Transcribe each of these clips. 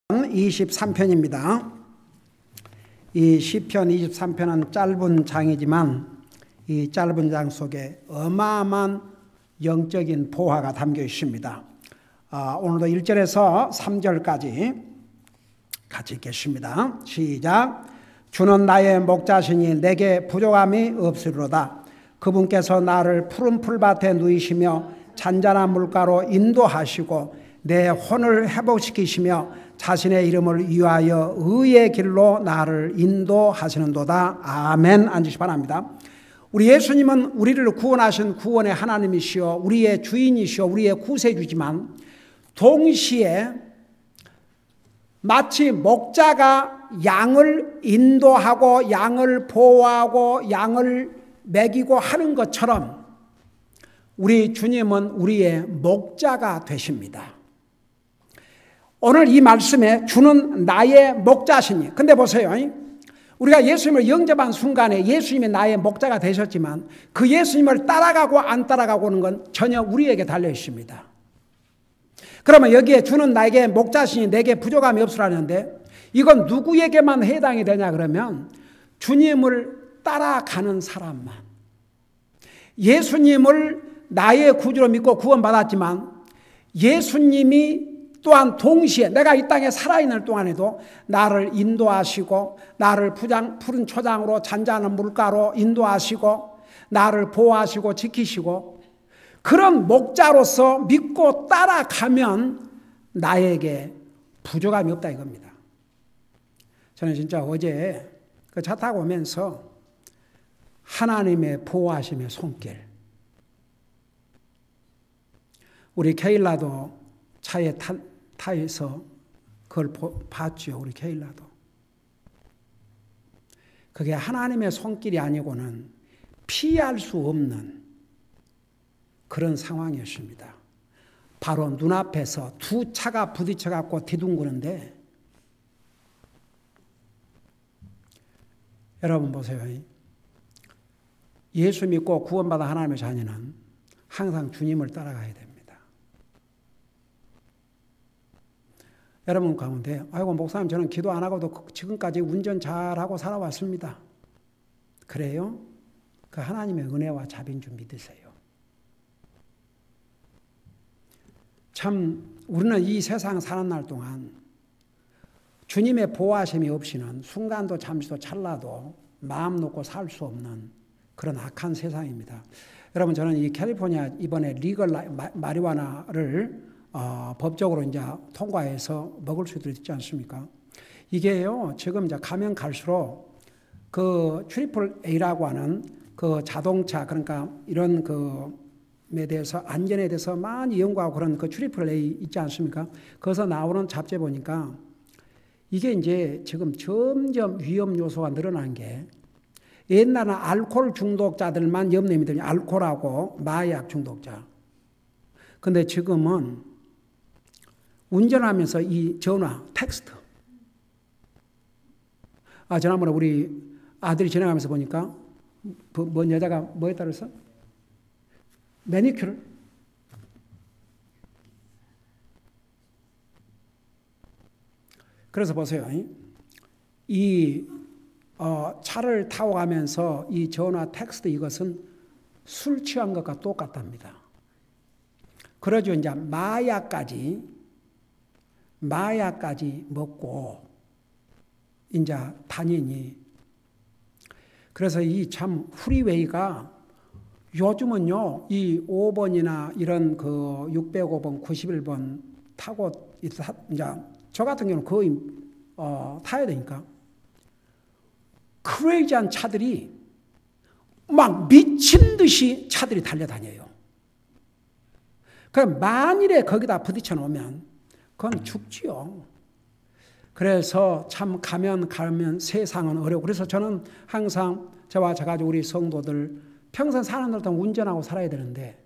23편입니다. 이 시편 23편은 짧은 장이지만 이 짧은 장 속에 어마어마한 영적인 보화가 담겨 있습니다. 오늘도 1절에서 3절까지 같이 읽겠습니다. 시작. 주는 나의 목자시니 내게 부족함이 없으리로다. 그분께서 나를 푸른 풀밭에 누이시며 잔잔한 물가로 인도하시고 내 혼을 회복시키시며 자신의 이름을 위하여 의의 길로 나를 인도하시는도다. 아멘. 앉으시 바랍니다. 우리 예수님은 우리를 구원하신 구원의 하나님이시여 우리의 주인이시여 우리의 구세주지만 동시에 마치 목자가 양을 인도하고 양을 보호하고 양을 먹이고 하는 것처럼 우리 주님은 우리의 목자가 되십니다. 오늘 이 말씀에 주는 나의 목자시니, 근데 보세요. 우리가 예수님을 영접한 순간에 예수님이 나의 목자가 되셨지만 그 예수님을 따라가고 안 따라가고는 건 전혀 우리에게 달려 있습니다. 그러면 여기에 주는 나에게 목자시니 내게 부족함이 없으라는데 이건 누구에게만 해당이 되냐 그러면 주님을 따라가는 사람만. 예수님을 나의 구주로 믿고 구원받았지만 예수님이 또한 동시에 내가 이 땅에 살아있는 동안에도 나를 인도하시고 나를 푸른 초장으로 잔잔한 물가로 인도하시고 나를 보호하시고 지키시고 그런 목자로서 믿고 따라가면 나에게 부족함이 없다 이겁니다. 저는 진짜 어제 그 차 타고 오면서 하나님의 보호하심의 손길, 우리 케일라도 차에 타서 그걸 봤죠. 우리 케일라도. 그게 하나님의 손길이 아니고는 피할 수 없는 그런 상황이었습니다. 바로 눈앞에서 두 차가 부딪혀갖고 뒤둥그는데 여러분 보세요. 예수 믿고 구원받은 하나님의 자녀는 항상 주님을 따라가야 됩니다. 여러분 가운데 아이고 목사님 저는 기도 안 하고도 지금까지 운전 잘하고 살아왔습니다. 그래요? 그 하나님의 은혜와 자비인 줄 믿으세요. 참 우리는 이 세상 사는 날 동안 주님의 보호하심이 없이는 순간도 잠시도 찰나도 마음 놓고 살 수 없는 그런 악한 세상입니다. 여러분 저는 이 캘리포니아 이번에 리걸 마리화나를 법적으로 이제 통과해서 먹을 수도 있지 않습니까? 이게요, 지금 이제 가면 갈수록 그 트리플 A라고 하는 그 자동차, 그러니까 이런 그에 대해서 안전에 대해서 많이 연구하고 그런 그 트리플 A 있지 않습니까? 거기서 나오는 잡지 보니까 이게 이제 지금 점점 위험 요소가 늘어난 게 옛날에는 알코올 중독자들만 염려입니다. 알코올하고 마약 중독자. 근데 지금은 운전하면서 이 전화, 텍스트. 지난번에 우리 아들이 지나가면서 보니까 뭔 여자가 뭐 했다 그랬어? 매니큐어. 그래서 보세요. 이 차를 타고 가면서 이 전화, 텍스트 이것은 술 취한 것과 똑같답니다. 그러죠. 이제 마약까지 먹고 이제 다니니 그래서 이 참 프리웨이가 요즘은요 이 5번이나 이런 그 605번, 91번 타고 이제 저 같은 경우는 거의 타야 되니까 크레이지한 차들이 막 미친 듯이 차들이 달려다녀요. 그럼 만일에 거기다 부딪혀 놓으면 그건 죽지요. 그래서 참 가면 세상은 어려워. 그래서 저는 항상 저와 저가지고 우리 성도들 평생 사는 날 동안 운전하고 살아야 되는데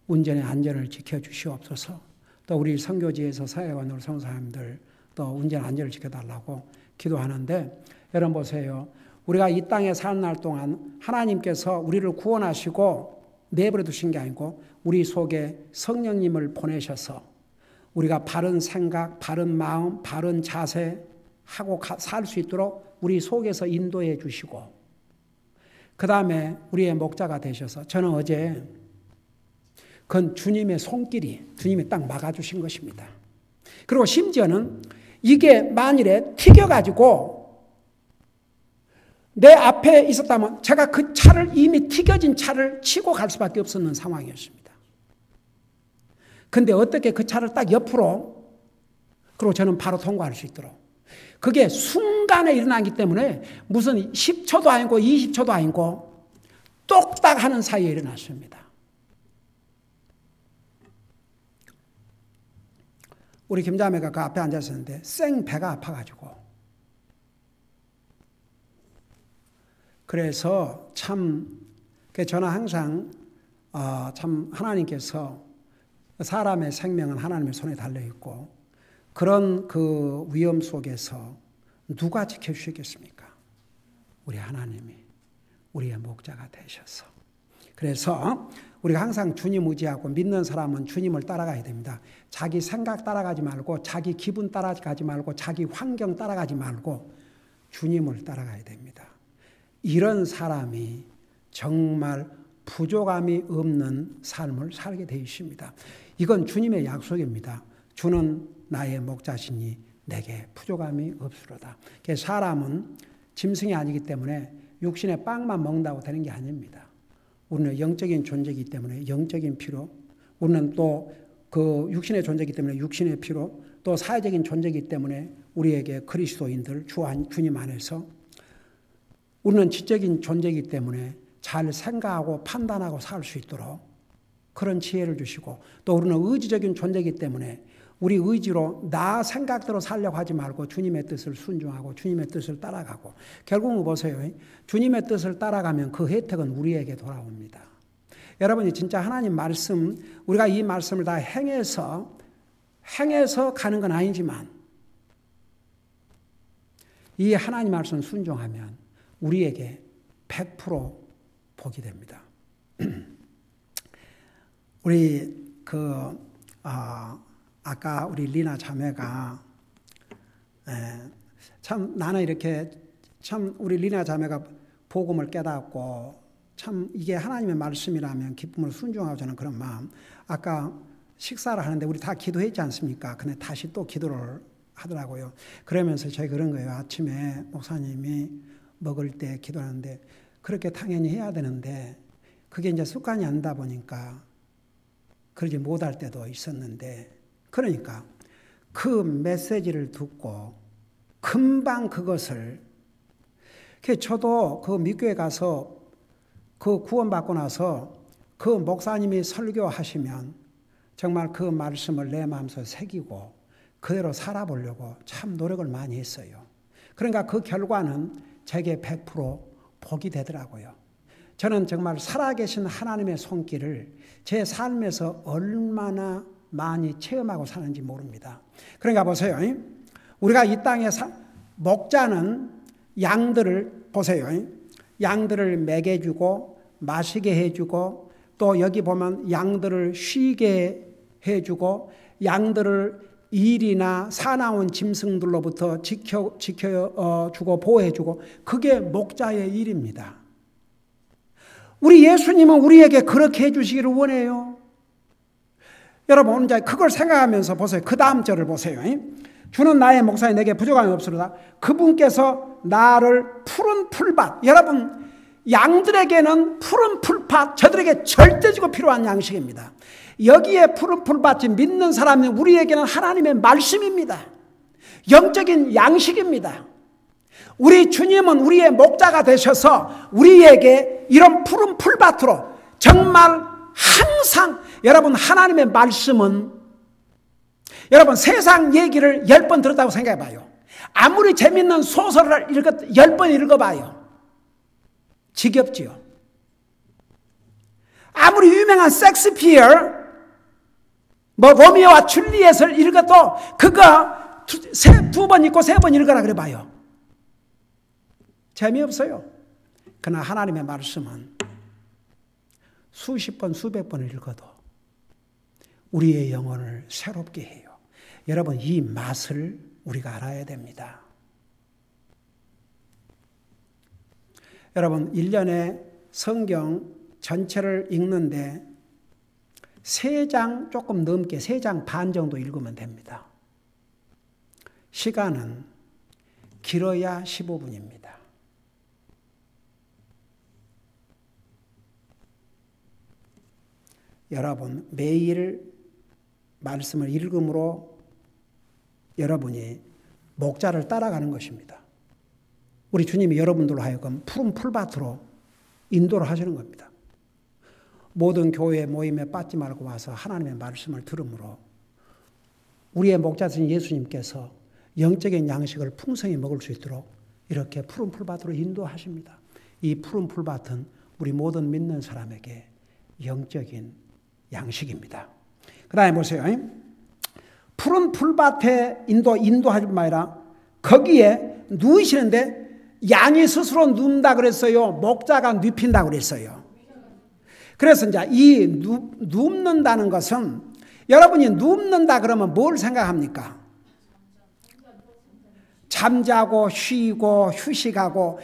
운전의 안전을 지켜주시옵소서. 또 우리 선교지에서 사회관으로 성사님들 또 운전 안전을 지켜달라고 기도하는데 여러분 보세요. 우리가 이 땅에 사는 날 동안 하나님께서 우리를 구원하시고 내버려 두신 게 아니고 우리 속에 성령님을 보내셔서 우리가 바른 생각, 바른 마음, 바른 자세 하고 살 수 있도록 우리 속에서 인도해 주시고, 그 다음에 우리의 목자가 되셔서, 저는 어제 그건 주님의 손길이, 주님이 딱 막아주신 것입니다. 그리고 심지어는 이게 만일에 튀겨가지고 내 앞에 있었다면 제가 그 차를, 이미 튀겨진 차를 치고 갈 수밖에 없었는 상황이었습니다. 근데 어떻게 그 차를 딱 옆으로, 그리고 저는 바로 통과할 수 있도록, 그게 순간에 일어나기 때문에 무슨 10초도 아니고 20초도 아니고 똑딱 하는 사이에 일어났습니다. 우리 김자매가 그 앞에 앉았었는데 쌩 배가 아파가지고, 그래서 참 저는 항상 참 하나님께서 사람의 생명은 하나님의 손에 달려있고, 그런 그 위험 속에서 누가 지켜주시겠습니까? 우리 하나님이 우리의 목자가 되셔서. 그래서 우리가 항상 주님 의지하고 믿는 사람은 주님을 따라가야 됩니다. 자기 생각 따라가지 말고, 자기 기분 따라가지 말고, 자기 환경 따라가지 말고 주님을 따라가야 됩니다. 이런 사람이 정말 부족함이 없는 삶을 살게 되어 있습니다. 이건 주님의 약속입니다. 주는 나의 목자시니 내게 부족함이 없으로다. 사람은 짐승이 아니기 때문에 육신의 빵만 먹는다고 되는 게 아닙니다. 우리는 영적인 존재이기 때문에 영적인 필요, 우리는 또 그 육신의 존재이기 때문에 육신의 필요, 또 사회적인 존재이기 때문에 우리에게 그리스도인들 주님 안에서, 우리는 지적인 존재이기 때문에 잘 생각하고 판단하고 살 수 있도록 그런 지혜를 주시고, 또 우리는 의지적인 존재이기 때문에 우리 의지로 나 생각대로 살려고 하지 말고 주님의 뜻을 순종하고 주님의 뜻을 따라가고, 결국은 보세요. 주님의 뜻을 따라가면 그 혜택은 우리에게 돌아옵니다. 여러분이 진짜 하나님 말씀, 우리가 이 말씀을 다 행해서 가는 건 아니지만 이 하나님 말씀 순종하면 우리에게 100% 복이 됩니다. 우리 아까 우리 리나 자매가 참 나는 이렇게 참 우리 리나 자매가 복음을 깨닫고 참 이게 하나님의 말씀이라면 기쁨을 순종하고 저는 그런 마음. 아까 식사를 하는데 우리 다 기도했지 않습니까? 근데 다시 또 기도를 하더라고요. 그러면서 제가 그런 거예요. 아침에 목사님이 먹을 때 기도하는데 그렇게 당연히 해야 되는데 그게 이제 습관이 안 다 보니까 그러지 못할 때도 있었는데, 그러니까 그 메시지를 듣고 금방 그것을, 저도 그 미교에 가서 그 구원받고 나서 그 목사님이 설교하시면 정말 그 말씀을 내 마음속에 새기고 그대로 살아보려고 참 노력을 많이 했어요. 그러니까 그 결과는 제게 100% 복이 되더라고요. 저는 정말 살아계신 하나님의 손길을 제 삶에서 얼마나 많이 체험하고 사는지 모릅니다. 그러니까 보세요. 우리가 이 땅에 목자는 양들을 보세요. 양들을 먹여주고 마시게 해주고, 또 여기 보면 양들을 쉬게 해주고, 양들을 일이나 사나운 짐승들로부터 지켜주고 보호해주고, 그게 목자의 일입니다. 우리 예수님은 우리에게 그렇게 해주시기를 원해요. 여러분 이제 그걸 생각하면서 보세요. 그 다음 절을 보세요. 주는 나의 목자니 내게 부족함이 없으로다. 그분께서 나를 푸른 풀밭, 여러분 양들에게는 푸른 풀밭, 저들에게 절대적으로 필요한 양식입니다. 여기에 푸른 풀밭이 믿는 사람이 우리에게는 하나님의 말씀입니다. 영적인 양식입니다. 우리 주님은 우리의 목자가 되셔서 우리에게 이런 푸른 풀밭으로 정말 항상, 여러분 하나님의 말씀은, 여러분 세상 얘기를 10번 들었다고 생각해 봐요. 아무리 재밌는 소설을 10번 읽어봐요. 지겹지요. 아무리 유명한 섹스피어, 로미오와 줄리엣을 읽어도 그거 2번 읽고 3번 읽어라 그래 봐요. 재미없어요. 그러나 하나님의 말씀은 수십 번, 수백 번을 읽어도 우리의 영혼을 새롭게 해요. 여러분, 이 맛을 우리가 알아야 됩니다. 여러분, 1년에 성경 전체를 읽는데 3장 조금 넘게 3장 반 정도 읽으면 됩니다. 시간은 길어야 15분입니다. 여러분, 매일 말씀을 읽음으로 여러분이 목자를 따라가는 것입니다. 우리 주님이 여러분들로 하여금 푸른 풀밭으로 인도를 하시는 겁니다. 모든 교회 모임에 빠지지 말고 와서 하나님의 말씀을 들으므로 우리의 목자신 예수님께서 영적인 양식을 풍성히 먹을 수 있도록 이렇게 푸른 풀밭으로 인도하십니다. 이 푸른 풀밭은 우리 모든 믿는 사람에게 영적인 양식입니다. 그 다음에 보세요. 푸른 풀밭에 인도하지 마라. 거기에 누우시는데 양이 스스로 눕는다 그랬어요. 목자가 눕힌다 그랬어요. 그래서 이제 이 눕는다는 것은 여러분이 눕는다 그러면 뭘 생각합니까? 잠자고 쉬고 휴식하고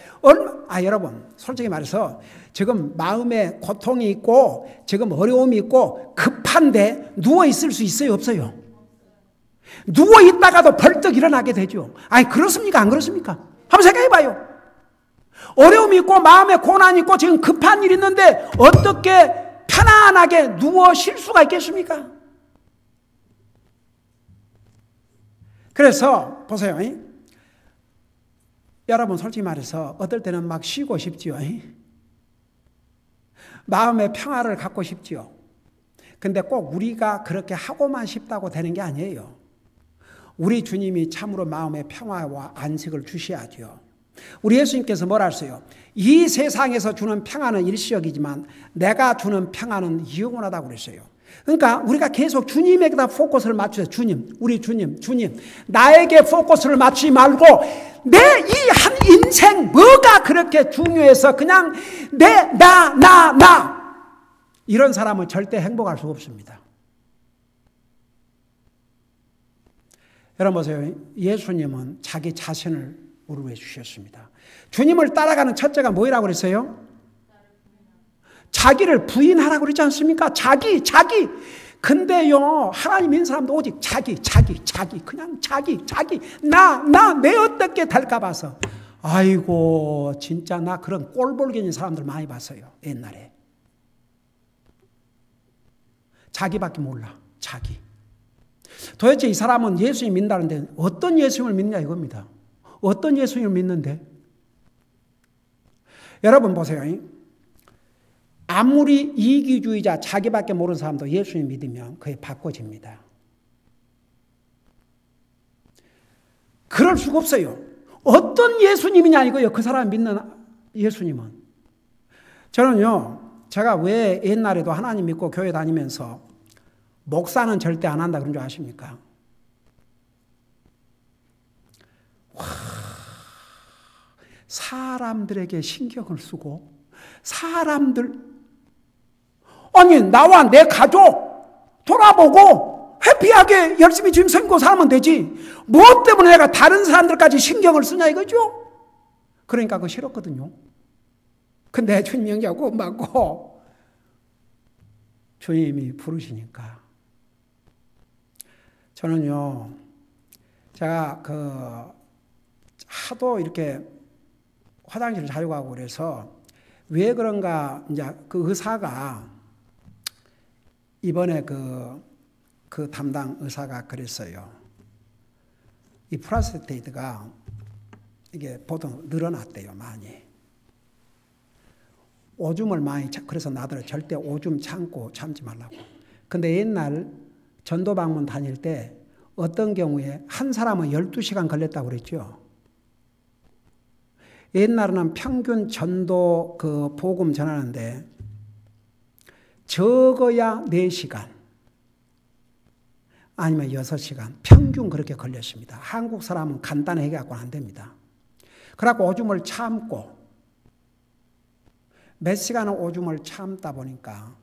여러분 솔직히 말해서 지금 마음에 고통이 있고 지금 어려움이 있고 급한데 누워 있을 수 있어요, 없어요? 누워 있다가도 벌떡 일어나게 되죠. 그렇습니까? 안 그렇습니까? 한번 생각해 봐요. 어려움이 있고 마음에 고난이 있고 지금 급한 일이 있는데 어떻게 편안하게 누워 쉴 수가 있겠습니까? 그래서 보세요. 여러분 솔직히 말해서 어떨 때는 막 쉬고 싶지요. 마음의 평화를 갖고 싶지요. 근데 꼭 우리가 그렇게 하고만 싶다고 되는 게 아니에요. 우리 주님이 참으로 마음의 평화와 안식을 주셔야죠. 우리 예수님께서 뭐라 하셨어요? 이 세상에서 주는 평화는 일시적이지만 내가 주는 평화는 영원하다고 그랬어요. 그러니까 우리가 계속 주님에게다 포커스를 맞추세요. 주님, 우리 주님. 나에게 포커스를 맞추지 말고 내 이 한 인생 뭐가 그렇게 중요해서 그냥 나 이런 사람은 절대 행복할 수가 없습니다. 여러분 보세요. 예수님은 자기 자신을 우리 위해 주셨습니다. 주님을 따라가는 첫째가 뭐라고 그랬어요? 자기를 부인하라고 그러지 않습니까? 자기. 근데요, 하나님 믿는 사람도 오직 자기. 그냥 자기. 내 어떻게 될까 봐서. 아이고, 진짜 나 그런 꼴볼견인 사람들 많이 봤어요. 옛날에. 자기밖에 몰라. 자기. 도대체 이 사람은 예수님 믿는다는데 어떤 예수님을 믿냐 이겁니다. 어떤 예수님을 믿는데? 여러분 보세요. 아무리 이기주의자 자기밖에 모르는 사람도 예수님 믿으면 그게 바꿔집니다. 그럴 수가 없어요. 어떤 예수님이냐 이거요. 그 사람 믿는 예수님은. 저는요. 제가 왜 옛날에도 하나님 믿고 교회 다니면서 목사는 절대 안 한다 그런 줄 아십니까? 사람들에게 신경을 쓰고 나와 내 가족 돌아보고 해피하게 열심히 주님 섬기고 살면 되지. 무엇 때문에 내가 다른 사람들까지 신경을 쓰냐 이거죠. 그러니까 그거 싫었거든요. 근데 주님 영향 꼭 받고 주님이 부르시니까 저는요. 제가 하도 이렇게 화장실을 자주 가고 그래서 왜 그런가 이제 그 의사가 이번에 그 담당 의사가 그랬어요. 이 프로스테이트가 이게 보통 늘어났대요, 많이. 오줌을 많이 그래서 나더러 절대 오줌 참지 말라고. 근데 옛날 전도 방문 다닐 때 어떤 경우에 한 사람은 12시간 걸렸다고 그랬죠. 옛날에는 평균 전도 복음 전하는데 적어야 4시간 아니면 6시간 평균 그렇게 걸렸습니다. 한국 사람은 간단히 해갖고는 안 됩니다. 그래갖고 오줌을 참고 몇 시간을 오줌을 참다 보니까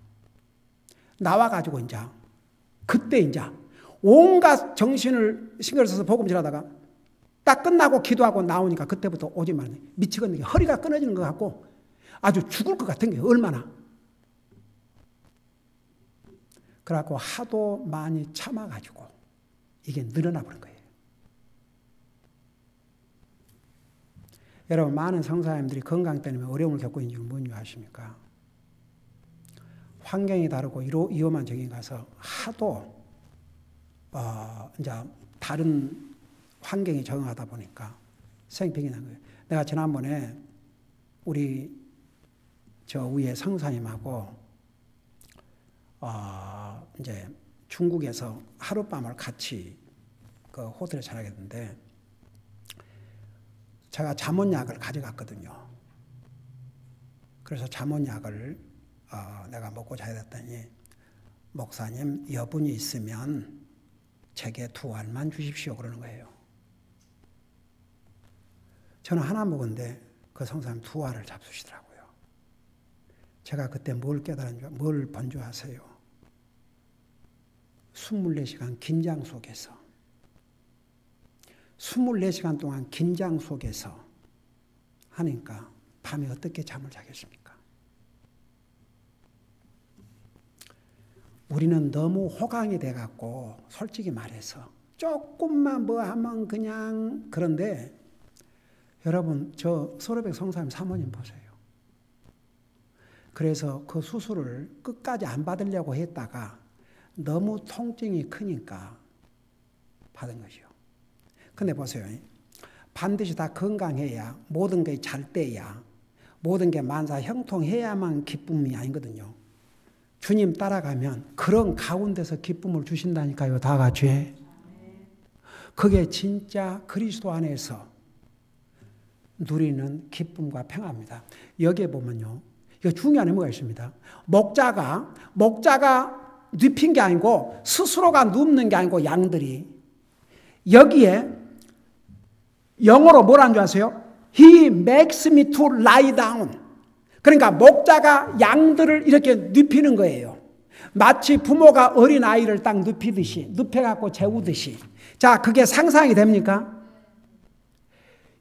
나와가지고 그때 온갖 정신을 신경을 써서 복음 전하다가 딱 끝나고 기도하고 나오니까 그때부터 오지 말네. 미치겠는 게 허리가 끊어지는 것 같고 아주 죽을 것 같은 게 얼마나. 그래갖고 하도 많이 참아가지고 이게 늘어나 버린 거예요. 여러분, 많은 성사님들이 건강 때문에 어려움을 겪고 있는 이유는 뭔지 아십니까? 환경이 다르고 위험한 지역에 가서 하도 이제 다른 환경에 적응하다 보니까 생병이 난 거예요. 내가 지난번에 우리 저 위에 성사님하고 이제 중국에서 하룻밤을 같이 그 호텔에 자게 됐는데 제가 잠원약을 가져갔거든요. 그래서 잠원약을 내가 먹고 자야 됐더니 목사님 여분이 있으면 제게 2알만 주십시오 그러는 거예요. 저는 하나 먹었는데 그 성사님 2알을 잡수시더라고요. 제가 그때 뭘 깨달은지, 뭘 본 줄 아세요? 24시간 긴장 속에서 24시간 동안 긴장 속에서 하니까 밤에 어떻게 잠을 자겠습니까? 우리는 너무 호강이 돼갖고 솔직히 말해서 조금만 뭐 하면 그냥 그런데 여러분 저 서로백 성사님 사모님 보세요. 그래서 그 수술을 끝까지 안 받으려고 했다가 너무 통증이 크니까 받은 것이요. 근데 보세요. 반드시 다 건강해야 모든 게 잘 돼야 모든 게 만사 형통해야만 기쁨이 아니거든요. 주님 따라가면 그런 가운데서 기쁨을 주신다니까요. 다 같이. 그게 진짜 그리스도 안에서 누리는 기쁨과 평화입니다. 여기에 보면요. 이거 중요한 의미가 있습니다. 목자가 눕힌 게 아니고 스스로가 눕는 게 아니고 양들이 여기에 영어로 뭐라는 줄 아세요? He makes me to lie down. 그러니까 목자가 양들을 이렇게 눕히는 거예요. 마치 부모가 어린아이를 딱 눕히듯이 눕혀갖고 재우듯이. 자, 그게 상상이 됩니까?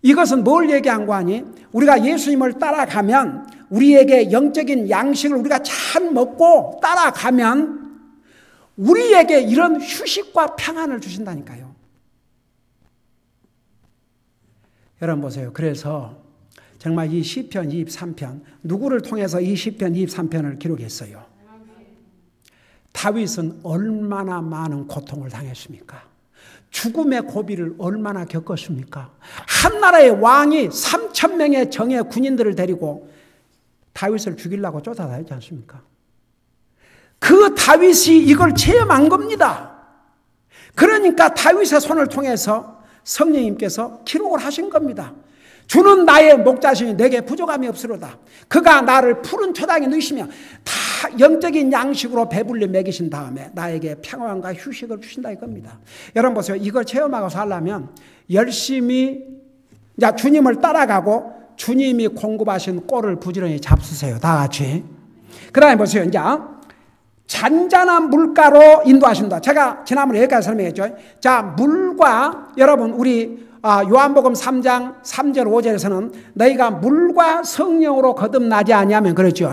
이것은 뭘 얘기한 거 아니? 우리가 예수님을 따라가면 우리에게 영적인 양식을 우리가 잘 먹고 따라가면 우리에게 이런 휴식과 평안을 주신다니까요. 여러분 보세요. 그래서 정말 이 시편 23편 누구를 통해서 이 시편 23편을 기록했어요? 다윗은 얼마나 많은 고통을 당했습니까? 죽음의 고비를 얼마나 겪었습니까? 한 나라의 왕이 3,000명의 정예 군인들을 데리고 다윗을 죽이려고 쫓아다녔지 않습니까? 그 다윗이 이걸 체험한 겁니다. 그러니까 다윗의 손을 통해서 성령님께서 기록을 하신 겁니다. 주는 나의 목자시니 내게 부족함이 없으로다. 그가 나를 푸른 초당에 누이시며 다 영적인 양식으로 배불리 먹이신 다음에 나에게 평안과 휴식을 주신다 이겁니다. 여러분 보세요. 이걸 체험하고 살려면 열심히 주님을 따라가고 주님이 공급하신 꼴을 부지런히 잡수세요. 다 같이. 그 다음에 보세요. 이제 잔잔한 물가로 인도하신다. 제가 지난번에 여기까지 설명했죠. 자, 물과 여러분 우리 요한복음 3장 3절 5절에서는 너희가 물과 성령으로 거듭나지 아니하면 그랬죠.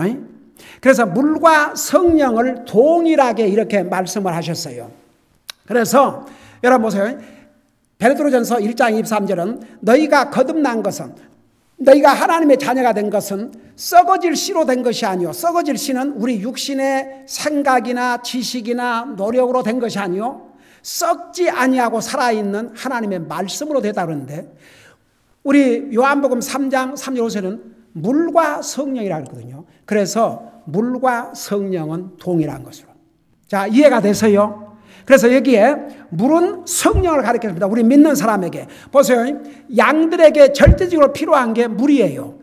그래서 물과 성령을 동일하게 이렇게 말씀을 하셨어요. 그래서 여러분 보세요. 베드로전서 1장 23절은 너희가 거듭난 것은 너희가 하나님의 자녀가 된 것은 썩어질 씨로 된 것이 아니요. 썩어질 씨는 우리 육신의 생각이나 지식이나 노력으로 된 것이 아니요. 썩지 아니하고 살아있는 하나님의 말씀으로 되다 그러는데 우리 요한복음 3장 3절 5절은 물과 성령이라 그러거든요. 그래서 물과 성령은 동일한 것으로. 자, 이해가 돼서요. 그래서 여기에 물은 성령을 가리켰습니다. 우리 믿는 사람에게. 보세요. 양들에게 절대적으로 필요한 게 물이에요.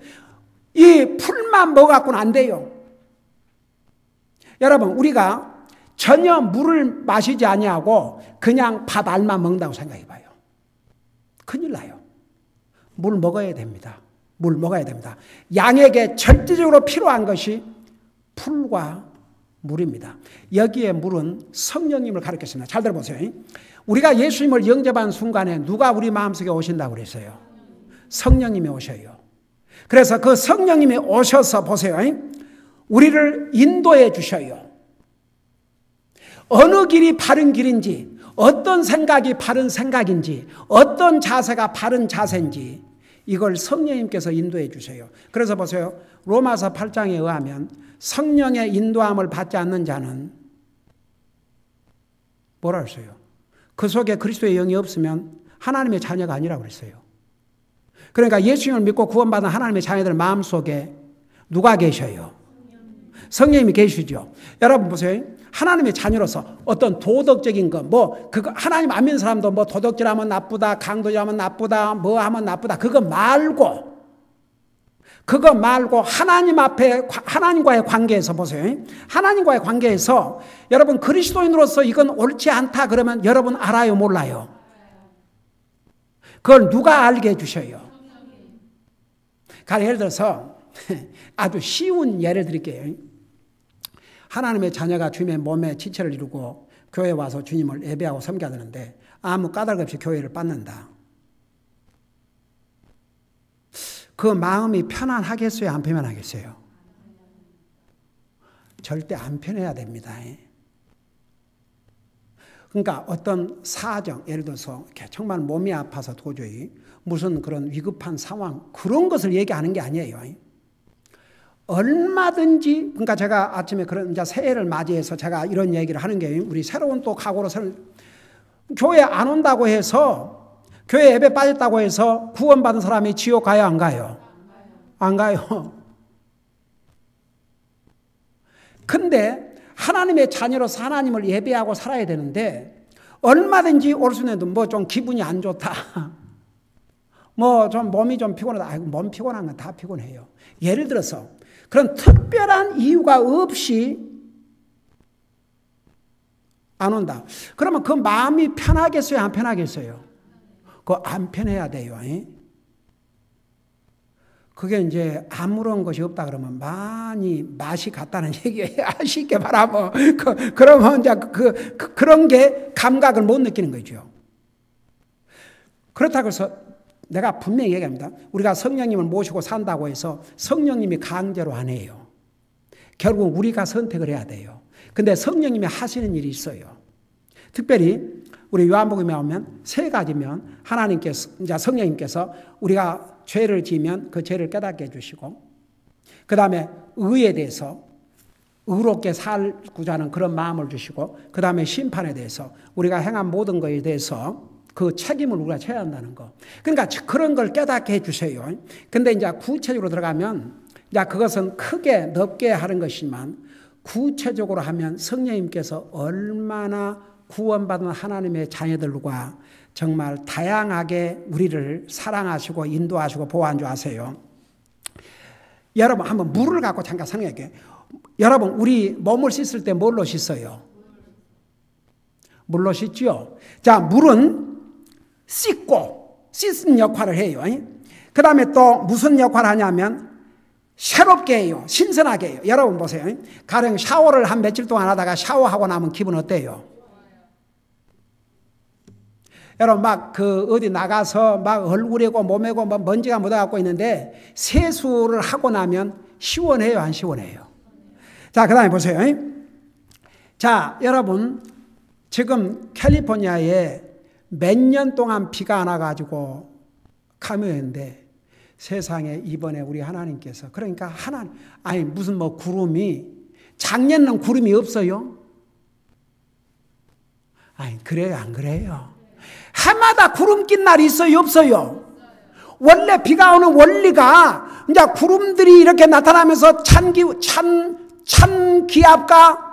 이 풀만 먹어갖고는 안 돼요. 여러분, 우리가 전혀 물을 마시지 아니하고 그냥 밥 알만 먹는다고 생각해 봐요. 큰일 나요. 물 먹어야 됩니다. 물 먹어야 됩니다. 양에게 절대적으로 필요한 것이 풀과 물입니다. 여기에 물은 성령님을 가리켰습니다. 잘 들어보세요. 우리가 예수님을 영접한 순간에 누가 우리 마음속에 오신다고 그랬어요? 성령님이 오셔요. 그래서 그 성령님이 오셔서 보세요. 우리를 인도해 주셔요. 어느 길이 바른 길인지, 어떤 생각이 바른 생각인지, 어떤 자세가 바른 자세인지 이걸 성령님께서 인도해 주세요. 그래서 보세요. 로마서 8장에 의하면 성령의 인도함을 받지 않는 자는 뭐라 그랬어요? 그 속에 그리스도의 영이 없으면 하나님의 자녀가 아니라고 그랬어요. 그러니까 예수님을 믿고 구원받은 하나님의 자녀들 마음속에 누가 계셔요? 성령님이 계시죠. 여러분 보세요. 하나님의 자녀로서 어떤 도덕적인 거, 그거 하나님 안 믿는 사람도 도덕질하면 나쁘다, 강도질하면 나쁘다, 뭐 하면 나쁘다. 그거 말고 하나님 앞에, 하나님과의 관계에서 보세요. 하나님과의 관계에서 여러분 그리스도인으로서 이건 옳지 않다 그러면 여러분 알아요, 몰라요? 그걸 누가 알게 해주셔요? 예를 들어서 아주 쉬운 예를 드릴게요. 하나님의 자녀가 주님의 몸에 지체를 이루고 교회에 와서 주님을 예배하고 섬겨야 되는데 아무 까닭 없이 교회를 빠는다. 그 마음이 편안하겠어요? 안 편안하겠어요? 절대 안 편해야 됩니다. 그러니까 어떤 사정, 예를 들어서 정말 몸이 아파서 도저히 무슨 그런 위급한 상황, 그런 것을 얘기하는 게 아니에요. 얼마든지, 그러니까 제가 아침에 그런 이제 새해를 맞이해서 제가 이런 얘기를 하는 게 우리 새로운 또 각오로 교회 안 온다고 해서, 교회 예배 빠졌다고 해서 구원받은 사람이 지옥 가요, 안 가요? 안 가요. 근데 하나님의 자녀로서 하나님을 예배하고 살아야 되는데 얼마든지 올 수 있는데 좀 기분이 안 좋다. 좀 몸이 좀 피곤하다. 몸 피곤한 건 다 피곤해요. 예를 들어서 그런 특별한 이유가 없이 안 온다. 그러면 그 마음이 편하겠어요? 안 편하겠어요? 그거 안 편해야 돼요. 그게 이제 아무런 것이 없다 그러면 많이 맛이 같다는 얘기예요. 쉽게 말하면. 그러면 이제 그런 게 감각을 못 느끼는 거죠. 그렇다고 해서 내가 분명히 얘기합니다. 우리가 성령님을 모시고 산다고 해서 성령님이 강제로 안 해요. 결국 우리가 선택을 해야 돼요. 근데 성령님이 하시는 일이 있어요. 특별히 우리 요한복음에 오면 세 가지면 하나님께서, 이제 성령님께서 우리가 죄를 지으면 그 죄를 깨닫게 해주시고, 그 다음에 의에 대해서 의롭게 살고자 하는 그런 마음을 주시고, 그 다음에 심판에 대해서 우리가 행한 모든 것에 대해서 그 책임을 우리가 져야 한다는 거. 그러니까 그런 걸 깨닫게 해주세요. 근데 이제 구체적으로 들어가면 이제 그것은 크게 넓게 하는 것이지만 구체적으로 하면 성령님께서 얼마나 구원받은 하나님의 자녀들과 정말 다양하게 우리를 사랑하시고 인도하시고 보호한 줄 아세요? 여러분 한번 물을 갖고 잠깐 생각할게요. 여러분 우리 몸을 씻을 때 뭘로 씻어요? 물로 씻죠. 자, 물은 씻는 역할을 해요. 그 다음에 또 무슨 역할을 하냐면 새롭게 해요. 신선하게 해요. 여러분 보세요. 가령 샤워를 한 며칠 동안 하다가 샤워하고 나면 기분 어때요? 여러분 어디 나가서 얼굴이고 몸이고 먼지가 묻어갖고 있는데 세수를 하고 나면 시원해요, 안 시원해요? 자, 그 다음에 보세요. 자, 여러분 지금 캘리포니아에 몇 년 동안 비가 안 와가지고 감염인데 세상에 이번에 우리 하나님께서, 그러니까 무슨 구름이, 작년은 구름이 없어요? 그래요, 안 그래요? 해마다 구름 낀 날이 있어요, 없어요? 원래 비가 오는 원리가 이제 구름들이 이렇게 나타나면서 찬 기압과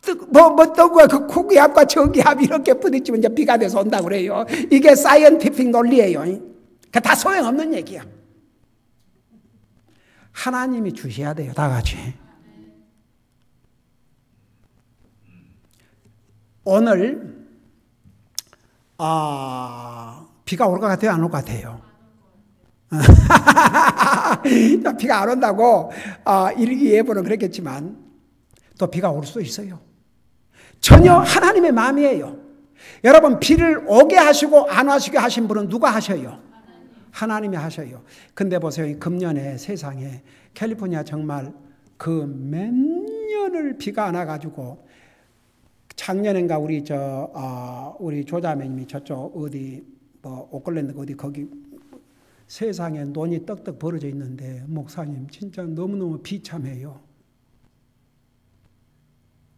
그 고기압과 저기압 이렇게 부딪히면 이제 비가 돼서 온다고 그래요. 이게 사이언티픽 논리예요. 그 다 소용없는 얘기야. 하나님이 주셔야 돼요, 다 같이. 오늘 비가 올 것 같아요, 안 올 것 같아요? 비가 안 온다고 일기 예보는 그랬겠지만 또 비가 올 수도 있어요. 전혀 하나님의 마음이에요. 여러분, 비를 오게 하시고 안 하시게 하신 분은 누가 하셔요? 하나님이 하셔요. 근데 보세요. 금년에 세상에 캘리포니아 정말 그 몇 년을 비가 안 와가지고 작년인가 우리 조자매님이 저쪽 어디 뭐 오클랜드 어디 거기 세상에 논이 떡떡 벌어져 있는데 목사님 진짜 너무너무 비참해요.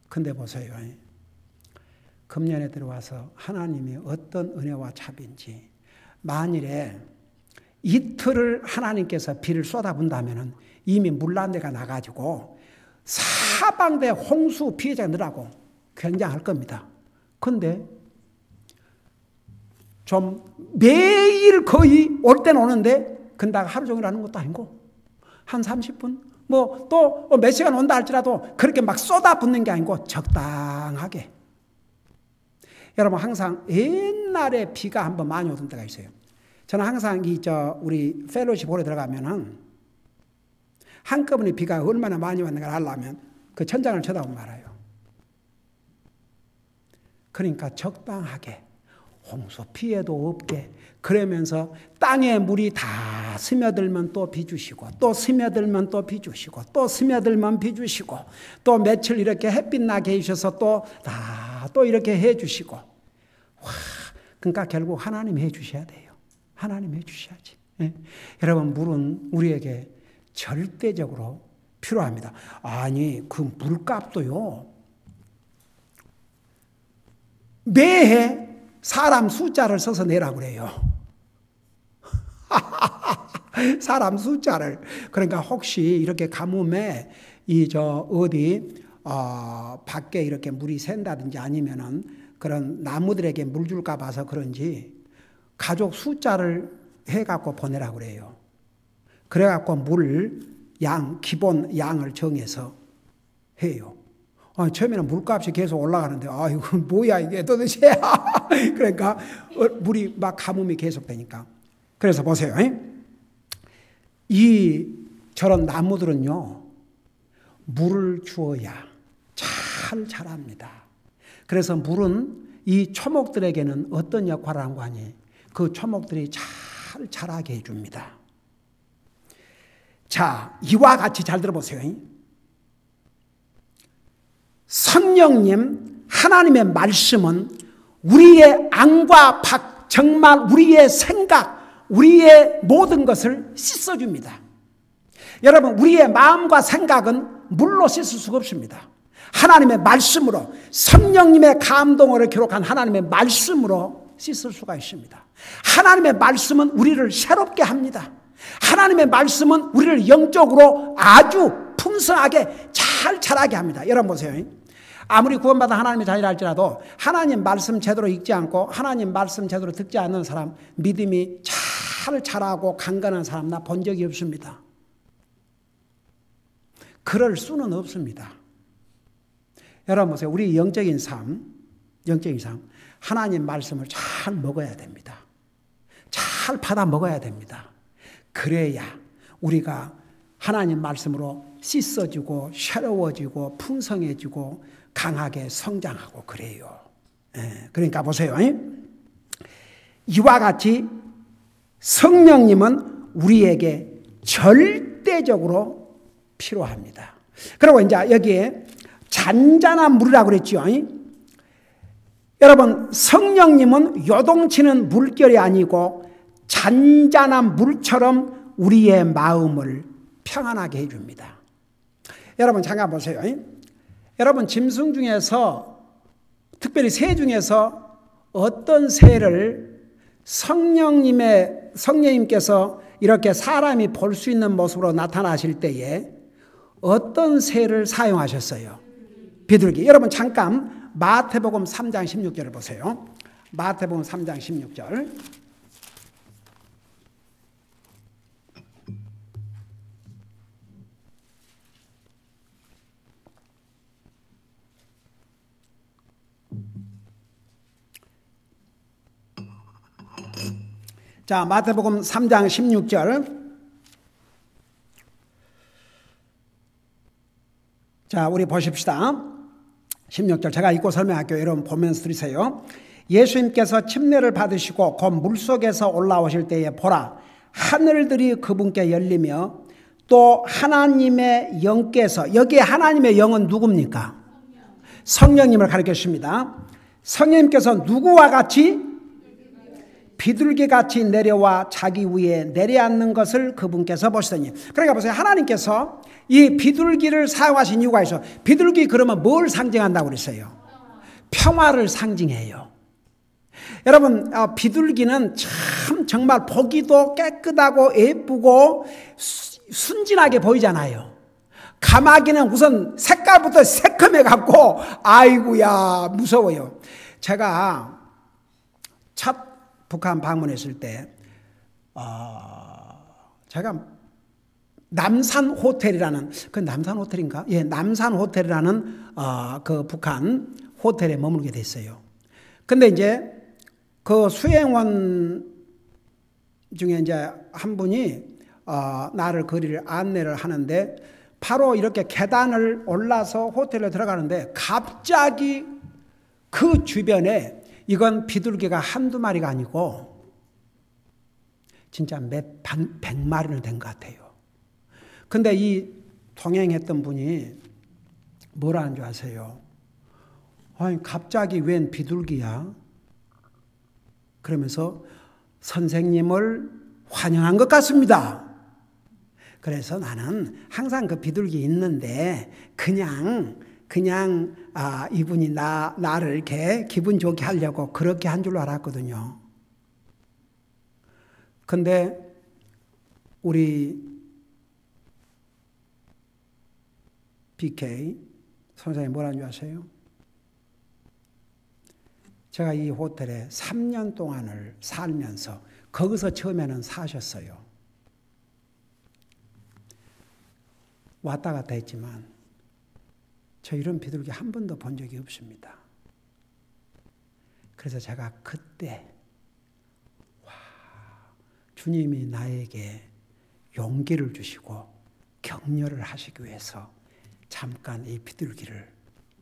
근데 보세요. 금년에 들어와서 하나님이 어떤 은혜와 자비인지 만일에 이틀을 하나님께서 비를 쏟아분다면 이미 물난데가 나가지고 사방대 홍수 피해자가 늘어나고 굉장할 겁니다. 근데 좀 매일 거의 올 때는 오는데 근다가 하루 종일 하는 것도 아니고 한 30분 뭐 또 몇 시간 온다 할지라도 그렇게 막 쏟아붓는 게 아니고 적당하게. 여러분 항상 옛날에 비가 한번 많이 오던 때가 있어요. 저는 항상 우리 펠로십 홀에 들어가면은 한꺼번에 비가 얼마나 많이 왔는가 알려면 그 천장을 쳐다보면 알아요. 그러니까 적당하게 홍수 피해도 없게 그러면서 땅에 물이 다 스며들면 또 비 주시고 또 스며들면 또 비 주시고 또 스며들면 비 주시고 또 며칠 이렇게 햇빛 나게 해주셔서 또 이렇게 해 주시고 와, 그러니까 결국 하나님이 해 주셔야 돼요. 하나님이 해 주셔야지. 예? 여러분 물은 우리에게 절대적으로 필요합니다. 아니 그 물값도요 매해 사람 숫자를 써서 내라고 그래요. 사람 숫자를. 그러니까 혹시 이렇게 가뭄에 밖에 이렇게 물이 샌다든지 아니면은 그런 나무들에게 물 줄까 봐서 그런지 가족 숫자를 해갖고 보내라고 그래요. 그래갖고 기본 양을 정해서 해요. 처음에는 물값이 계속 올라가는데, 이거 뭐야, 이게 도대체. 그러니까, 물이 막 가뭄이 계속되니까. 그래서 보세요. 저런 나무들은요, 물을 주어야 잘 자랍니다. 그래서 물은 이 초목들에게는 어떤 역할을 한 거 아니에요? 그 초목들이 잘 자라게 해줍니다. 자, 이와 같이 잘 들어보세요. 성령님, 하나님의 말씀은 우리의 안과 박, 정말 우리의 생각, 우리의 모든 것을 씻어줍니다. 여러분, 우리의 마음과 생각은 물로 씻을 수가 없습니다. 하나님의 말씀으로, 성령님의 감동으로 기록한 하나님의 말씀으로 씻을 수가 있습니다. 하나님의 말씀은 우리를 새롭게 합니다. 하나님의 말씀은 우리를 영적으로 아주 풍성하게 잘 자라게 합니다. 여러분 보세요. 아무리 구원받아 하나님의 자녀라 할지라도 하나님 말씀 제대로 읽지 않고 하나님 말씀 제대로 듣지 않는 사람, 믿음이 잘 자라고 강건한 사람 나 본 적이 없습니다. 그럴 수는 없습니다. 여러분 보세요. 우리 영적인 삶 하나님 말씀을 잘 먹어야 됩니다. 잘 받아 먹어야 됩니다. 그래야 우리가 하나님 말씀으로 씻어지고 새로워지고 풍성해지고 강하게 성장하고 그래요. 그러니까 보세요. 이와 같이 성령님은 우리에게 절대적으로 필요합니다. 그리고 이제 여기에 잔잔한 물이라고 그랬죠. 여러분 성령님은 요동치는 물결이 아니고 잔잔한 물처럼 우리의 마음을 평안하게 해줍니다. 여러분 잠깐 보세요. 여러분 짐승 중에서 특별히 새 중에서 어떤 새를 성령님께서 이렇게 사람이 볼 수 있는 모습으로 나타나실 때에 어떤 새를 사용하셨어요? 비둘기. 여러분 잠깐 마태복음 3장 16절을 보세요. 마태복음 3장 16절. 자, 마태복음 3장 16절. 자, 우리 보십시다. 16절 제가 읽고 설명할게요. 여러분 보면서 들으세요. 예수님께서 침례를 받으시고 곧 물속에서 올라오실 때에 보라, 하늘들이 그분께 열리며 또 하나님의 영께서, 여기에 하나님의 영은 누굽니까? 성령님을 가리켜 주십니다. 성령님께서 누구와 같이? 비둘기같이 내려와 자기 위에 내려앉는 것을 그분께서 보시더니. 그러니까 보세요. 하나님께서 이 비둘기를 사용하신 이유가 있어요. 비둘기 그러면 뭘 상징한다고 그랬어요? 평화를 상징해요. 여러분, 비둘기는 참 정말 보기도 깨끗하고 예쁘고 순진하게 보이잖아요. 가마귀는 우선 색깔부터 새콤해 갖고 아이고야 무서워요. 제가 첫 북한 방문했을 때 제가 남산 호텔이라는, 그 남산 호텔인가? 예, 남산 호텔이라는 그 북한 호텔에 머물게 됐어요. 근데 이제 그 수행원 중에 이제 한 분이 나를 거리를 안내를 하는데 바로 이렇게 계단을 올라서 호텔에 들어가는데 갑자기 그 주변에 이건 비둘기가 한두 마리가 아니고 진짜 몇 100마리는 된 것 같아요. 근데 이 동행했던 분이 뭐라는 줄 아세요? 아니, 갑자기 웬 비둘기야? 그러면서 선생님을 환영한 것 같습니다. 그래서 나는 항상 그 비둘기 있는데 그냥 이분이 나를 이렇게 기분 좋게 하려고 그렇게 한 줄로 알았거든요. 근데 우리 BK 선생님 뭐라는 줄 아세요? 제가 이 호텔에 3년 동안을 살면서 거기서 처음에는 사셨어요. 왔다 갔다 했지만 저 이런 비둘기 한 번도 본 적이 없습니다. 그래서 제가 그때 주님이 나에게 용기를 주시고 격려를 하시기 위해서 잠깐 이 비둘기를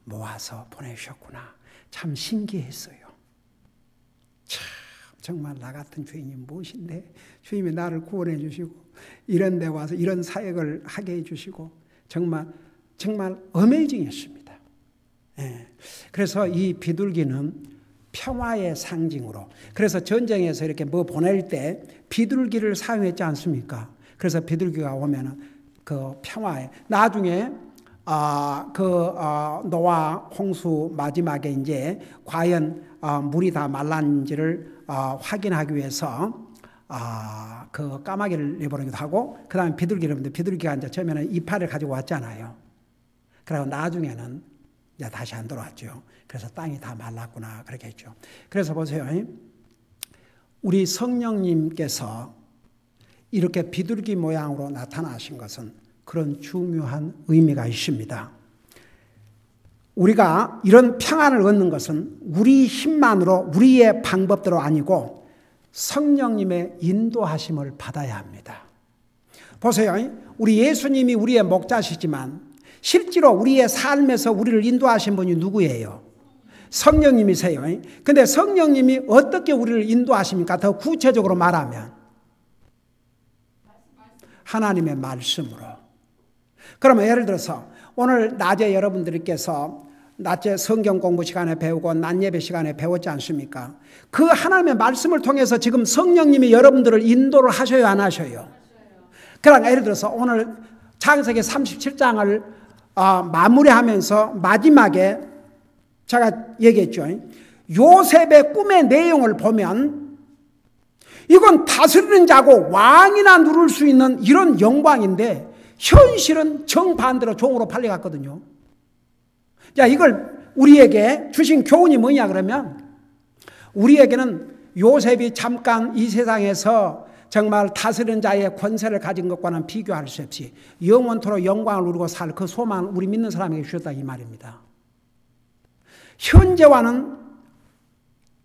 모아서 보내주셨구나. 참 신기했어요. 참 정말 나 같은 죄인이 무엇인데 주님이 나를 구원해 주시고 이런 데 와서 이런 사역을 하게 해주시고 정말 어메이징했습니다. 예. 그래서 이 비둘기는 평화의 상징으로, 그래서 전쟁에서 이렇게 뭐 보낼 때 비둘기를 사용했지 않습니까? 그래서 비둘기가 오면은 그 평화에, 나중에 노아 홍수 마지막에 이제 과연 물이 다 말랐는지를 확인하기 위해서 그 까마귀를 내보내기도 하고, 그 다음에 비둘기가 이제 처음에는 이파를 가지고 왔잖아요. 그리고 나중에는 이제 다시 안 돌아왔죠. 그래서 땅이 다 말랐구나 그렇게 했죠. 그래서 보세요. 우리 성령님께서 이렇게 비둘기 모양으로 나타나신 것은 그런 중요한 의미가 있습니다. 우리가 이런 평안을 얻는 것은 우리 힘만으로 우리의 방법대로 아니고 성령님의 인도하심을 받아야 합니다. 보세요. 우리 예수님이 우리의 목자시지만 실제로 우리의 삶에서 우리를 인도하신 분이 누구예요? 성령님이세요. 근데 성령님이 어떻게 우리를 인도하십니까? 더 구체적으로 말하면 하나님의 말씀으로. 그러면 예를 들어서 오늘 낮에 여러분들께서 낮에 성경 공부 시간에 배우고 낮 예배 시간에 배웠지 않습니까? 그 하나님의 말씀을 통해서 지금 성령님이 여러분들을 인도를 하셔요, 안 하셔요? 그러니까 예를 들어서 오늘 창세기 37장을 마무리하면서 마지막에 제가 얘기했죠. 요셉의 꿈의 내용을 보면 이건 다스리는 자고 왕이나 누릴 수 있는 이런 영광인데 현실은 정반대로 종으로 팔려갔거든요. 자, 이걸 우리에게 주신 교훈이 뭐냐 그러면 우리에게는 요셉이 잠깐 이 세상에서 정말 다스리는 자의 권세를 가진 것과는 비교할 수 없이 영원토록 영광을 누리고 살 그 소망을 우리 믿는 사람에게 주셨다 이 말입니다. 현재와는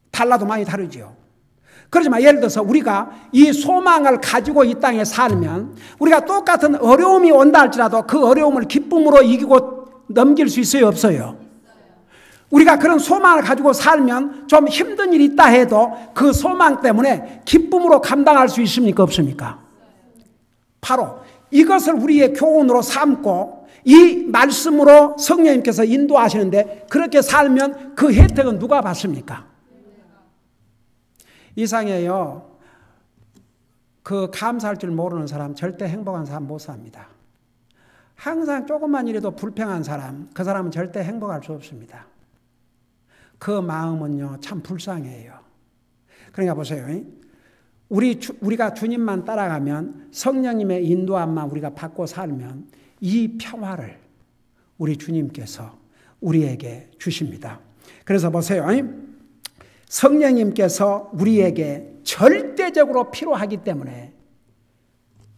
달라도 많이 다르죠. 그렇지만 예를 들어서 우리가 이 소망을 가지고 이 땅에 살면 우리가 똑같은 어려움이 온다 할지라도 그 어려움을 기쁨으로 이기고 넘길 수 있어요, 없어요? 우리가 그런 소망을 가지고 살면 좀 힘든 일이 있다 해도 그 소망 때문에 기쁨으로 감당할 수 있습니까, 없습니까? 바로 이것을 우리의 교훈으로 삼고 이 말씀으로 성령님께서 인도하시는데 그렇게 살면 그 혜택은 누가 받습니까? 이상해요. 그 감사할 줄 모르는 사람, 절대 행복한 사람 못 삽니다. 항상 조금만 일해도 불평한 사람, 그 사람은 절대 행복할 수 없습니다. 그 마음은요, 참 불쌍해요. 그러니까 보세요. 우리가 주님만 따라가면, 성령님의 인도함만 우리가 받고 살면 이 평화를 우리 주님께서 우리에게 주십니다. 그래서 보세요. 성령님께서 우리에게 절대적으로 필요하기 때문에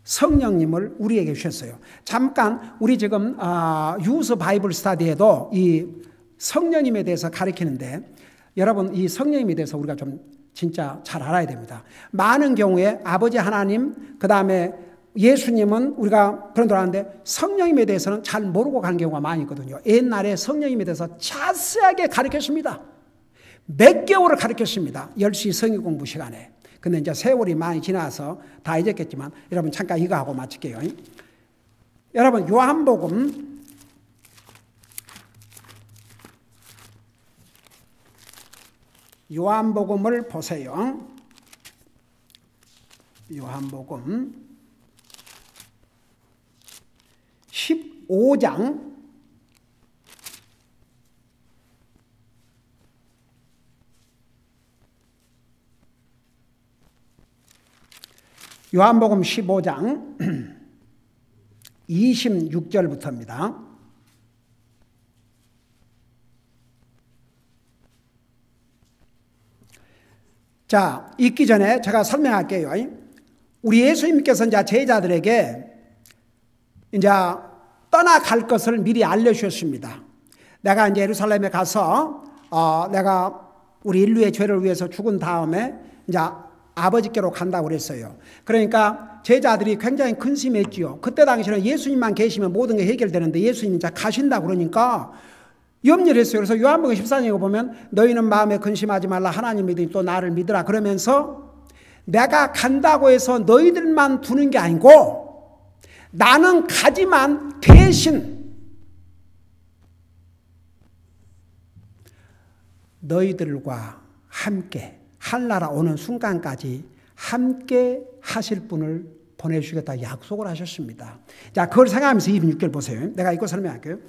성령님을 우리에게 주셨어요. 잠깐 우리 지금 유스 바이블 스터디에도 이 성령님에 대해서 가르치는데 여러분 이 성령님에 대해서 우리가 좀 진짜 잘 알아야 됩니다. 많은 경우에 아버지 하나님 그 다음에 예수님은 우리가 그런 줄 아는데 성령님에 대해서는 잘 모르고 가는 경우가 많이 있거든요. 옛날에 성령님에 대해서 자세하게 가르쳤습니다. 몇 개월을 가르쳤습니다. 10시 성경 공부 시간에. 근데 이제 세월이 많이 지나서 다 잊었겠지만 여러분 잠깐 이거 하고 마칠게요. 여러분 요한복음을 보세요. 요한복음 15장 26절부터입니다. 자, 읽기 전에 제가 설명할게요. 우리 예수님께서 이제 제자들에게 이제 떠나갈 것을 미리 알려주셨습니다. 내가 이제 예루살렘에 가서 내가 우리 인류의 죄를 위해서 죽은 다음에 이제 아버지께로 간다고 그랬어요. 그러니까 제자들이 굉장히 근심했지요. 그때 당시에는 예수님만 계시면 모든 게 해결되는데 예수님이 이제 가신다고 그러니까 염려를 했어요. 그래서 요한복음 14장에 보면 너희는 마음에 근심하지 말라 하나님 믿으니 또 나를 믿으라 그러면서 내가 간다고 해서 너희들만 두는 게 아니고 나는 가지만 대신 너희들과 함께 한나라 오는 순간까지 함께 하실 분을 보내주시겠다 약속을 하셨습니다. 자, 그걸 생각하면서 26절 보세요. 내가 이거 설명할게요.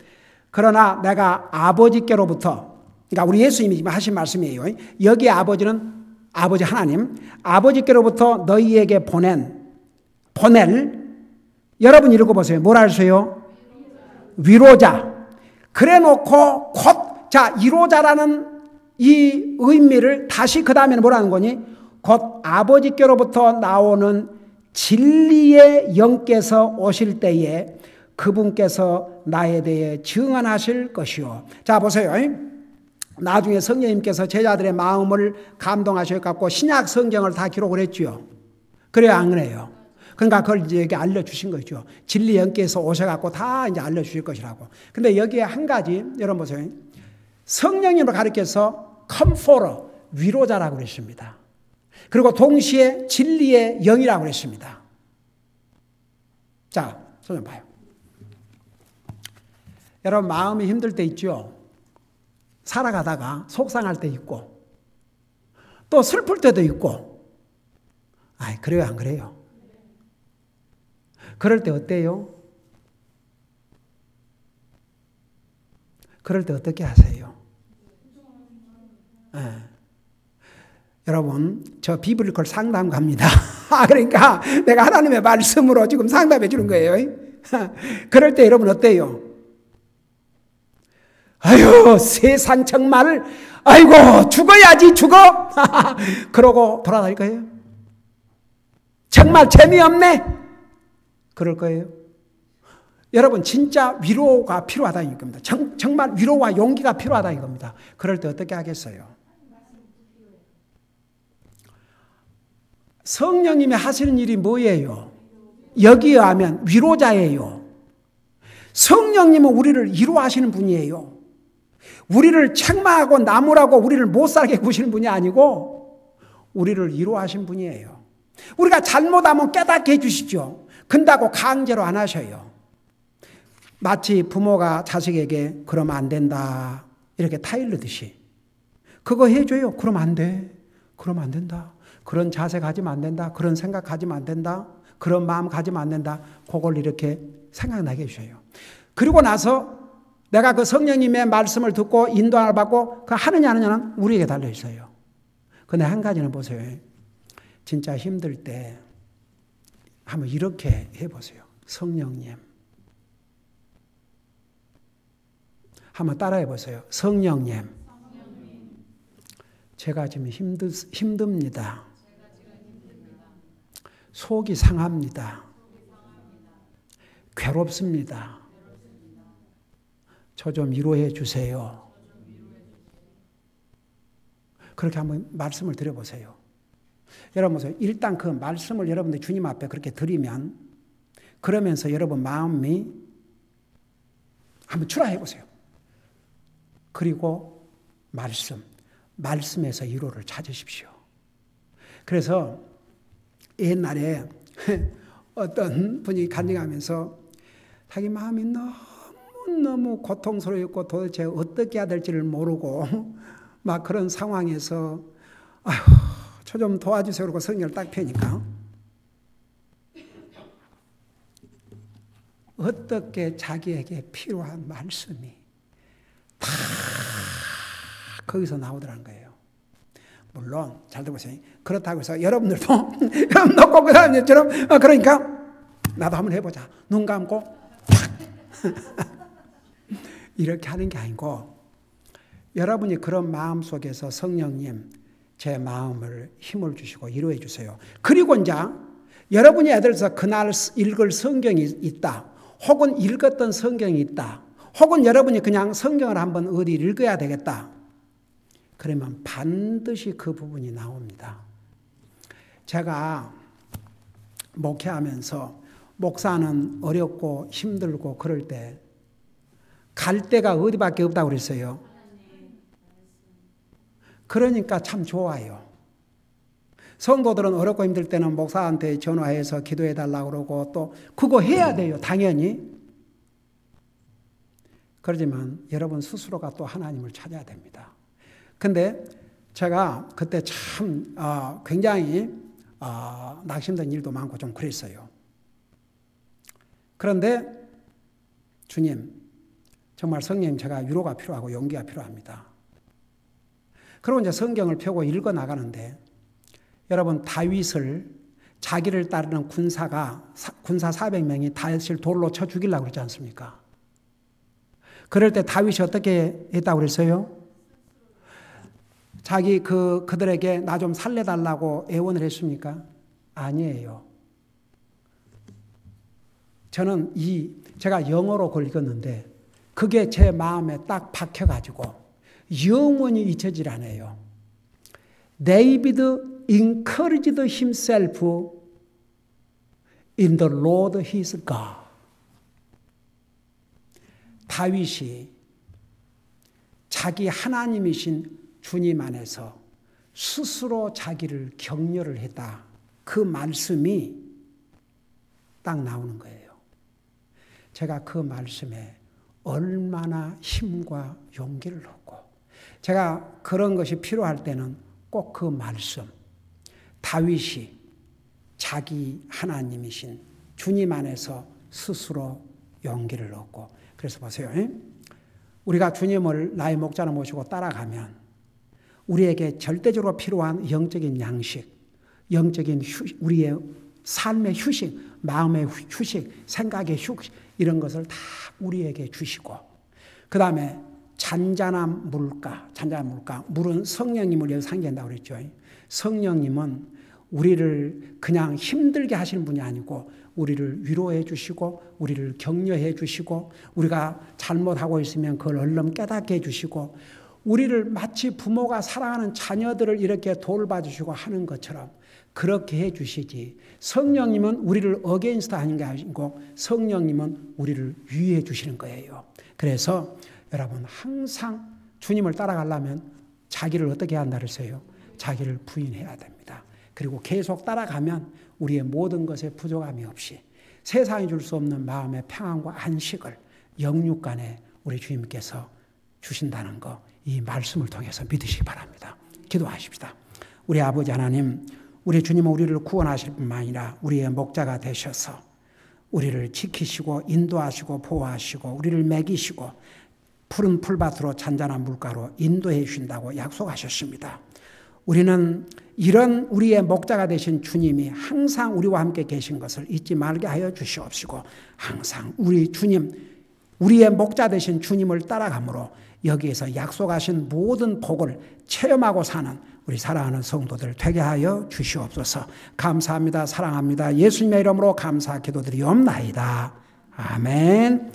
그러나 내가 아버지께로부터, 그러니까 우리 예수님이 하신 말씀이에요. 여기 아버지는 아버지 하나님, 아버지께로부터 너희에게 보낼, 여러분 읽어보세요. 뭐라 하세요? 위로자. 그래 놓고 곧, 자, 위로자라는 이 의미를 다시 그 다음에는 뭐라는 거니? 곧 아버지께로부터 나오는 진리의 영께서 오실 때에 그분께서 나에 대해 증언하실 것이요. 자, 보세요. 나중에 성령님께서 제자들의 마음을 감동하셔갖고 신약 성경을 다 기록을 했죠. 그래요, 안 그래요? 그러니까 그걸 이제 여기 알려주신 거죠. 진리 영께서 오셔갖고 다 이제 알려주실 것이라고. 근데 여기에 한 가지, 여러분 보세요. 성령님을 가리켜서 컴포터, 위로자라고 그랬습니다. 그리고 동시에 진리의 영이라고 그랬습니다. 자, 손 좀 봐요. 여러분 마음이 힘들 때 있죠. 살아가다가 속상할 때 있고 또 슬플 때도 있고. 아이, 그래요, 안 그래요? 그럴 때 어때요? 그럴 때 어떻게 하세요? 네. 여러분, 저 비블리컬 상담 갑니다. 그러니까 내가 하나님의 말씀으로 지금 상담해 주는 거예요. 그럴 때 여러분 어때요? 아유, 세상 정말, 아이고, 죽어야지, 죽어! 그러고 돌아다닐 거예요? 정말 재미없네? 그럴 거예요? 여러분, 진짜 위로가 필요하다 이겁니다. 정말 위로와 용기가 필요하다 이겁니다. 그럴 때 어떻게 하겠어요? 성령님이 하시는 일이 뭐예요? 여기에 하면 위로자예요. 성령님은 우리를 위로하시는 분이에요. 우리를 책망하고 나무라고 우리를 못 살게 구시는 분이 아니고 우리를 위로하신 분이에요. 우리가 잘못하면 깨닫게 해주시죠. 근다고 강제로 안 하셔요. 마치 부모가 자식에게 그러면 안 된다 이렇게 타일르듯이 그거 해줘요. 그러면 안 돼. 그러면 안 된다. 그런 자세 가지면 안 된다. 그런 생각 가지면 안 된다. 그런 마음 가지면 안 된다. 그걸 이렇게 생각나게 해주셔요. 그리고 나서 내가 그 성령님의 말씀을 듣고 인도를 받고 그 하느냐 안 하느냐는 우리에게 달려 있어요. 근데 한 가지는 보세요. 진짜 힘들 때 한번 이렇게 해보세요. 성령님. 한번 따라해 보세요. 성령님. 제가 지금 힘듭니다. 속이 상합니다. 괴롭습니다. 저 좀 위로해 주세요. 그렇게 한번 말씀을 드려보세요. 여러분 보세요. 일단 그 말씀을 여러분들 주님 앞에 그렇게 드리면 그러면서 여러분 마음이 한번 출하해 보세요. 그리고 말씀에서 위로를 찾으십시오. 그래서 옛날에 어떤 분이 간증하면서 자기 마음이 너무 고통스러웠고 도대체 어떻게 해야 될지를 모르고 막 그런 상황에서 아휴 저 좀 도와주세요 그러고 성경을 딱 펴니까 어떻게 자기에게 필요한 말씀이 다 거기서 나오더라는 거예요. 물론 잘 들어보세요. 그렇다고 해서 여러분들도 여러분도 꼭 그 사람들처럼 그러니까 나도 한번 해보자. 눈 감고 이렇게 하는 게 아니고 여러분이 그런 마음 속에서 성령님 제 마음을 힘을 주시고 위로해 주세요. 그리고 이제 여러분이 예를 들어서 그날 읽을 성경이 있다. 혹은 읽었던 성경이 있다. 혹은 여러분이 그냥 성경을 한번 어디 읽어야 되겠다. 그러면 반드시 그 부분이 나옵니다. 제가 목회하면서 목사는 어렵고 힘들고 그럴 때 갈 데가 어디밖에 없다고 그랬어요. 그러니까 참 좋아요. 성도들은 어렵고 힘들 때는 목사한테 전화해서 기도해 달라고 그러고 또 그거 해야 돼요. 당연히. 그러지만 여러분 스스로가 또 하나님을 찾아야 됩니다. 근데 제가 그때 참 굉장히 낙심된 일도 많고 좀 그랬어요. 그런데 주님 정말 성령님 제가 위로가 필요하고 용기가 필요합니다. 그리고 이제 성경을 펴고 읽어 나가는데 여러분 다윗을 자기를 따르는 군사 400명이 다윗을 돌로 쳐 죽이려고 그러지 않습니까? 그럴 때 다윗이 어떻게 했다고 그랬어요? 자기 그들에게 나 좀 살려달라고 애원을 했습니까? 아니에요. 저는 제가 영어로 그걸 읽었는데 그게 제 마음에 딱 박혀가지고 영원히 잊혀질 않아요. David encouraged himself in the Lord his God. 다윗이 자기 하나님이신 주님 안에서 스스로 자기를 격려를 했다. 그 말씀이 딱 나오는 거예요. 제가 그 말씀에 얼마나 힘과 용기를 얻고 제가 그런 것이 필요할 때는 꼭 그 말씀 다윗이 자기 하나님이신 주님 안에서 스스로 용기를 얻고 그래서 보세요. 우리가 주님을 나의 목자로 모시고 따라가면 우리에게 절대적으로 필요한 영적인 양식, 영적인 우리의 삶의 휴식, 마음의 휴식, 생각의 휴식 이런 것을 다 우리에게 주시고 그 다음에 잔잔한 물가, 물은 성령님을 여기서 상기한다고 그랬죠. 성령님은 우리를 그냥 힘들게 하시는 분이 아니고 우리를 위로해 주시고 우리를 격려해 주시고 우리가 잘못하고 있으면 그걸 얼른 깨닫게 해 주시고 우리를 마치 부모가 사랑하는 자녀들을 이렇게 돌봐주시고 하는 것처럼 그렇게 해 주시지. 성령님은 우리를 어게인스트 하는 게 아니고 성령님은 우리를 위해 주시는 거예요. 그래서 여러분 항상 주님을 따라가려면 자기를 어떻게 한다 그랬어요? 자기를 부인해야 됩니다. 그리고 계속 따라가면 우리의 모든 것에 부족함이 없이 세상이 줄 수 없는 마음의 평안과 안식을 영육간에 우리 주님께서 주신다는 거, 이 말씀을 통해서 믿으시기 바랍니다. 기도하십시다. 우리 아버지 하나님, 우리 주님은 우리를 구원하실 뿐만 아니라 우리의 목자가 되셔서 우리를 지키시고 인도하시고 보호하시고 우리를 먹이시고 푸른 풀밭으로 잔잔한 물가로 인도해 주신다고 약속하셨습니다. 우리는 이런 우리의 목자가 되신 주님이 항상 우리와 함께 계신 것을 잊지 말게 하여 주시옵시고 항상 우리 주님, 우리의 목자 되신 주님을 따라가므로 여기에서 약속하신 모든 복을 체험하고 사는 우리 사랑하는 성도들 되게 하여 주시옵소서. 감사합니다. 사랑합니다. 예수님의 이름으로 감사 기도드리옵나이다. 아멘.